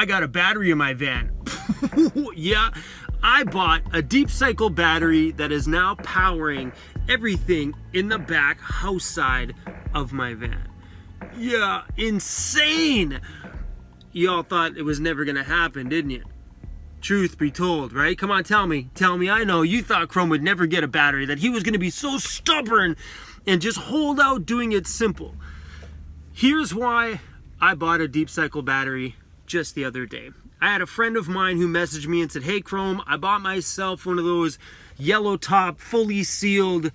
I got a battery in my van. Yeah, I bought a deep cycle battery that is now powering everything in the back house side of my van. Yeah, insane. Y'all thought it was never gonna happen, didn't you? Truth be told, right? Come on, tell me. I know you thought Chrome would never get a battery, that he was gonna be so stubborn and just hold out doing it simple. Here's why I bought a deep cycle battery just the other day. I had a friend of mine who messaged me and said, hey Chrome, I bought myself one of those yellow top, fully sealed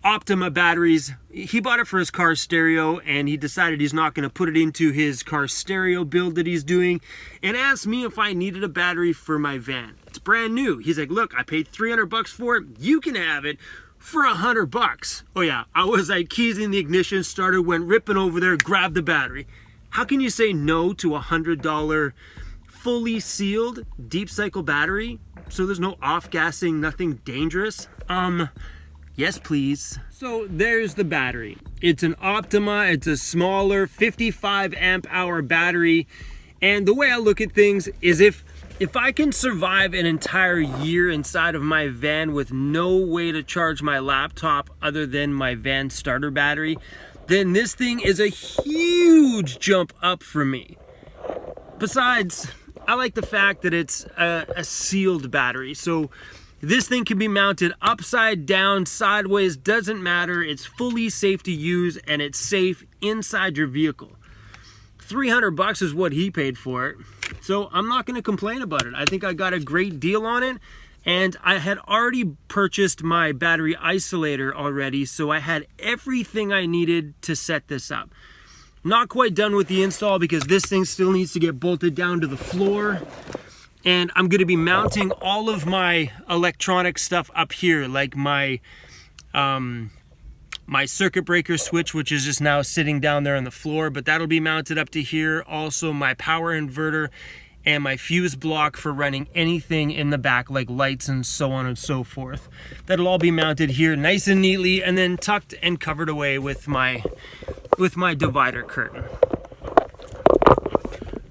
Optima batteries. He bought it for his car stereo, and he decided he's not going to put it into his car stereo build that he's doing, and asked me if I needed a battery for my van. It's brand new. He's like, look, I paid $300 for it. You can have it for $100. Oh yeah, I was like keys in the ignition, started, went ripping over there, grabbed the battery. How can you say no to a $100 fully sealed deep cycle battery? So there's no off-gassing, nothing dangerous? Yes, please. So there's the battery. It's an Optima. It's a smaller 55 amp hour battery. And the way I look at things is if I can survive an entire year inside of my van with no way to charge my laptop other than my van starter battery, then this thing is a huge jump up for me. Besides, I like the fact that it's a sealed battery. So this thing can be mounted upside down, sideways, doesn't matter. It's fully safe to use, and it's safe inside your vehicle. $300 is what he paid for it. So I'm not gonna complain about it. I think I got a great deal on it, and I had already purchased my battery isolator already, so I had everything I needed to set this up. Not quite done with the install because this thing still needs to get bolted down to the floor. And I'm going to be mounting all of my electronic stuff up here, like my my circuit breaker switch, which is just now sitting down there on the floor, but that'll be mounted up to here. Also my power inverter and my fuse block for running anything in the back, like lights and so on and so forth. That'll all be mounted here nice and neatly, and then tucked and covered away with my divider curtain.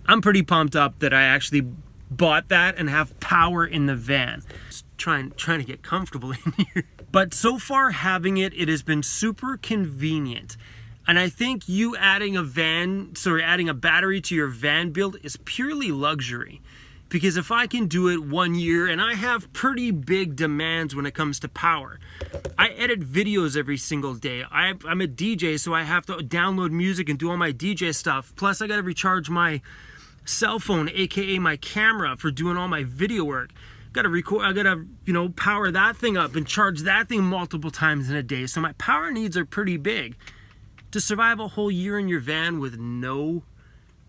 I'm pretty pumped up that I actually bought that and have power in the van. Just trying to get comfortable in here. But so far having it has been super convenient. And I think you adding a battery to your van build is purely luxury. Because if I can do it 1 year, and I have pretty big demands when it comes to power. I edit videos every single day. I'm a DJ, so I have to download music and do all my DJ stuff. Plus I gotta recharge my cell phone, aka my camera, for doing all my video work. Gotta record, I gotta, power that thing up and charge that thing multiple times in a day. So my power needs are pretty big. To survive a whole year in your van with no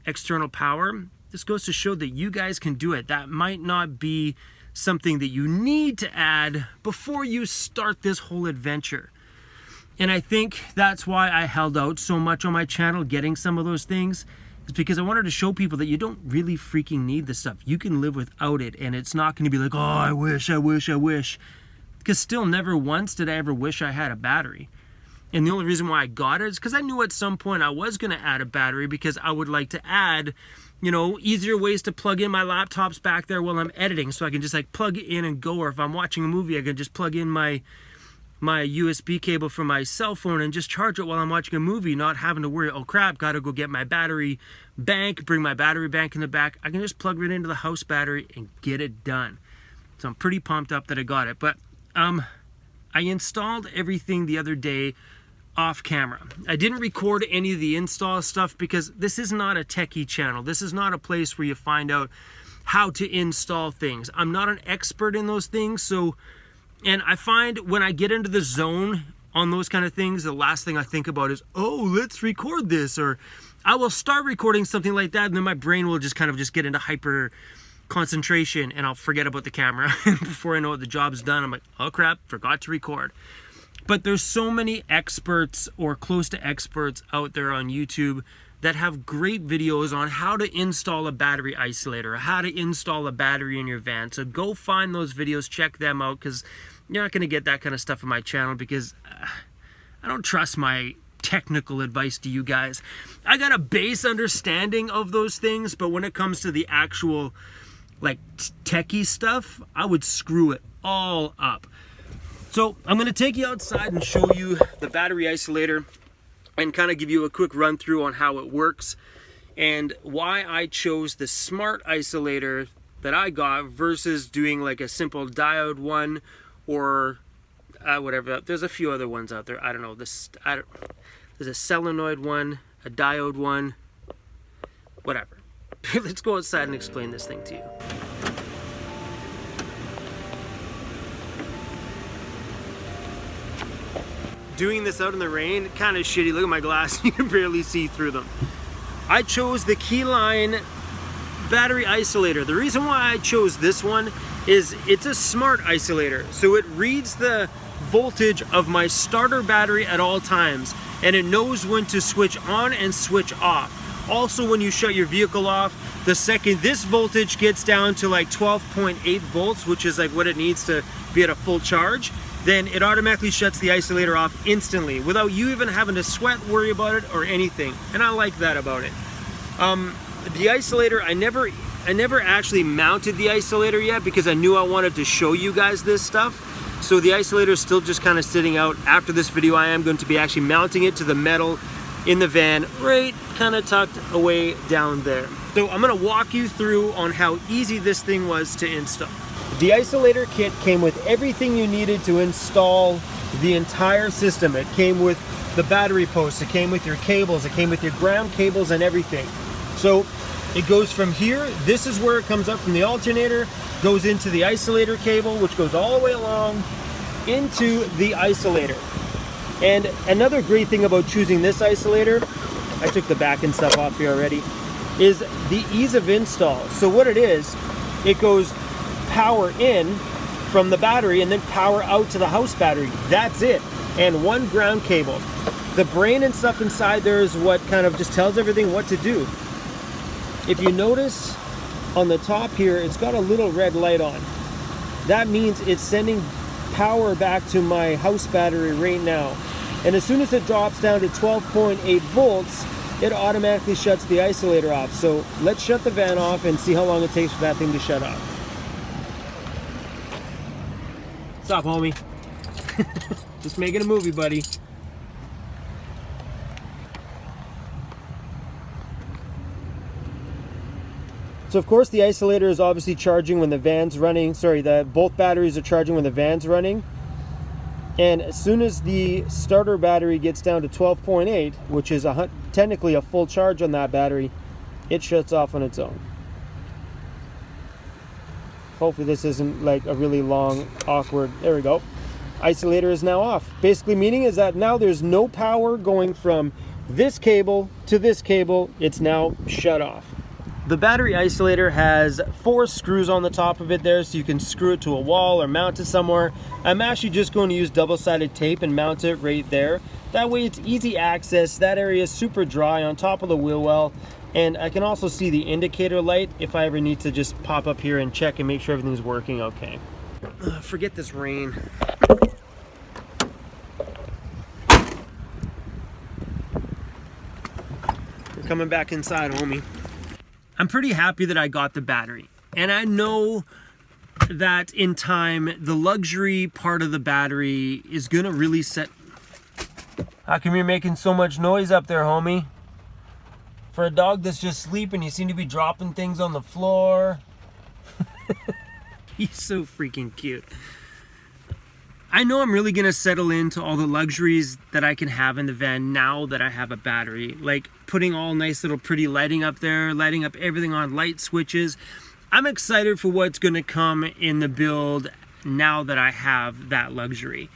external power, this goes to show that you guys can do it. That might not be something that you need to add before you start this whole adventure. And I think that's why I held out so much on my channel getting some of those things. It's because I wanted to show people that you don't really freaking need this stuff. You can live without it, and it's not going to be like, oh, I wish. Because still never once did I ever wish I had a battery. And the only reason why I got it is because I knew at some point I was going to add a battery, because I would like to add, easier ways to plug in my laptops back there while I'm editing, so I can just like plug it in and go. Or if I'm watching a movie, I can just plug in my USB cable from my cell phone and just charge it while I'm watching a movie, not having to worry, oh crap, gotta go get my battery bank, bring my battery bank in the back. I can just plug it into the house battery and get it done. So I'm pretty pumped up that I got it. But I installed everything the other day off camera. I didn't record any of the install stuff because this is not a techie channel. This is not a place where you find out how to install things. I'm not an expert in those things, and I find when I get into the zone on those kind of things, the last thing I think about is, oh, let's record this. Or I will start recording something like that, and then my brain will just kind of get into hyper concentration, and I'll forget about the camera. Before I know it, the job's done. I'm like, oh crap, forgot to record. But there's so many experts or close to experts out there on YouTube that have great videos on how to install a battery isolator, how to install a battery in your van. So go find those videos, check them out, because you're not going to get that kind of stuff on my channel, because I don't trust my technical advice to you guys. I got a base understanding of those things, but when it comes to the actual like techie stuff, I would screw it all up. So I'm going to take you outside and show you the battery isolator and kind of give you a quick run through on how it works and why I chose the smart isolator that I got versus doing like a simple diode one or whatever. There's a few other ones out there. I don't know. There's a solenoid one, a diode one, whatever. Let's go outside and explain this thing to you. Doing this out in the rain, kind of shitty. Look at my glass, you can barely see through them. I chose the Keyline battery isolator. The reason why I chose this one is it's a smart isolator. So it reads the voltage of my starter battery at all times, and it knows when to switch on and switch off. Also, when you shut your vehicle off, the second this voltage gets down to like 12.8 volts, which is like what it needs to be at a full charge, then it automatically shuts the isolator off instantly without you even having to sweat, worry about it, or anything. And I like that about it. The isolator, I never actually mounted the isolator yet because I knew I wanted to show you guys this stuff. So the isolator is still just kind of sitting out. After this video, I am going to be actually mounting it to the metal in the van, right kind of tucked away down there. So I'm going to walk you through on how easy this thing was to install. The isolator kit came with everything you needed to install the entire system. It came with the battery posts, it came with your cables, it came with your ground cables and everything. So it goes from here, this is where it comes up from the alternator, goes into the isolator cable, which goes all the way along into the isolator. And another great thing about choosing this isolator, I took the back and stuff off here already, is the ease of install. So what it is, it goes power in from the battery and then power out to the house battery. That's it. And one ground cable. The brain and stuff inside there is what kind of just tells everything what to do. If you notice on the top here, it's got a little red light on. That means it's sending power back to my house battery right now. And as soon as it drops down to 12.8 volts, it automatically shuts the isolator off. So let's shut the van off and see how long it takes for that thing to shut off. What's up, homie? Just making a movie, buddy. So of course the isolator is obviously charging when the van's running. Sorry, both batteries are charging when the van's running. And as soon as the starter battery gets down to 12.8, which is technically a full charge on that battery, it shuts off on its own. Hopefully this isn't like a really long, awkward, there we go. Isolator is now off. Basically meaning is that now there's no power going from this cable to this cable. It's now shut off. The battery isolator has 4 screws on the top of it there, so you can screw it to a wall or mount it somewhere. I'm actually just going to use double-sided tape and mount it right there. That way it's easy access. That area is super dry on top of the wheel well. And I can also see the indicator light if I ever need to just pop up here and check and make sure everything's working okay. Forget this rain. We're coming back inside, homie. I'm pretty happy that I got the battery. And I know that in time, the luxury part of the battery is gonna really set... How come you're making so much noise up there, homie? For a dog that's just sleeping, you seem to be dropping things on the floor. He's so freaking cute. I know I'm really gonna settle into all the luxuries that I can have in the van now that I have a battery. Like putting all nice little pretty lighting up there, lighting up everything on light switches. I'm excited for what's gonna come in the build now that I have that luxury.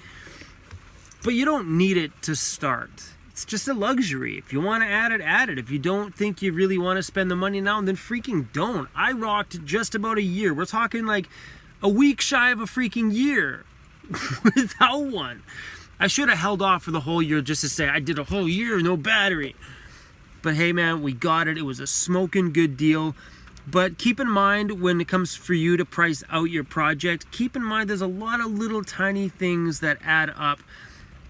But you don't need it to start. It's just a luxury. If you want to add it, add it. If you don't think you really want to spend the money now, then freaking don't. I rocked just about a year. We're talking like a week shy of a freaking year without one. I should have held off for the whole year just to say I did a whole year, no battery. But hey man, we got it. It was a smoking good deal. But keep in mind when it comes for you to price out your project, keep in mind there's a lot of little tiny things that add up.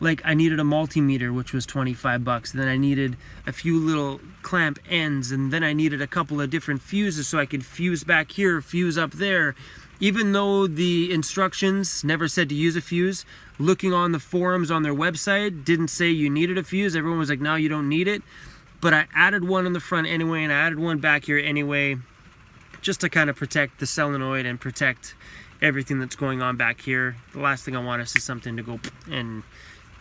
like I needed a multimeter, which was 25 bucks. Then I needed a few little clamp ends, and then I needed a couple of different fuses so I could fuse back here, fuse up there. Even though the instructions never said to use a fuse, looking on the forums on their website didn't say you needed a fuse. Everyone was like, no, you don't need it. But I added one on the front anyway, and I added one back here anyway, just to kind of protect the solenoid and protect everything that's going on back here. The last thing I want is something to go and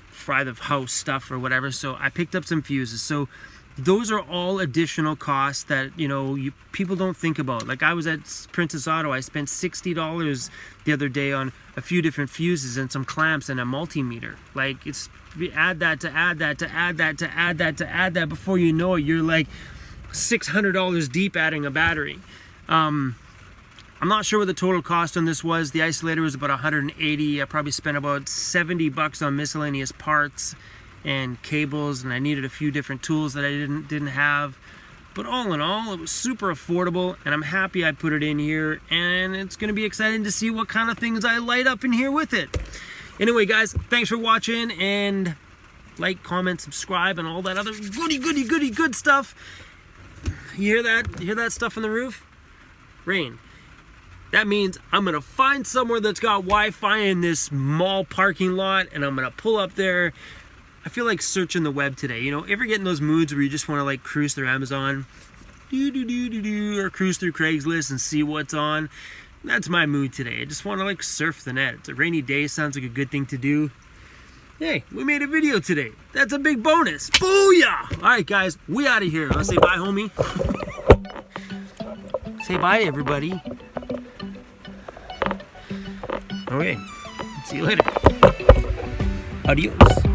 fry the house stuff or whatever. So I picked up some fuses. So those are all additional costs that, you know, people don't think about. Like I was at Princess Auto, I spent $60 the other day on a few different fuses and some clamps and a multimeter. Like it's add that to add that to add that to add that to add that, before you know it, you're like $600 deep adding a battery. I'm not sure what the total cost on this was. The isolator was about 180. I probably spent about 70 bucks on miscellaneous parts and cables, and I needed a few different tools that I didn't have. But all in all, it was super affordable, and I'm happy I put it in here, and it's going to be exciting to see what kind of things I light up in here with it. Anyway, guys, thanks for watching, and like, comment, subscribe, and all that other good stuff. You hear that? You hear that stuff on the roof? Rain. That means I'm going to find somewhere that's got Wi-Fi in this mall parking lot, and I'm going to pull up there. I feel like searching the web today. You know, ever get in those moods where you just want to like cruise through Amazon, or cruise through Craigslist and see what's on? That's my mood today. I just want to like surf the net. It's a rainy day. Sounds like a good thing to do. Hey, we made a video today. That's a big bonus. Booyah! All right, guys, we out of here. I'll say bye, homie. Say bye to everybody. Okay, see you later. Adios.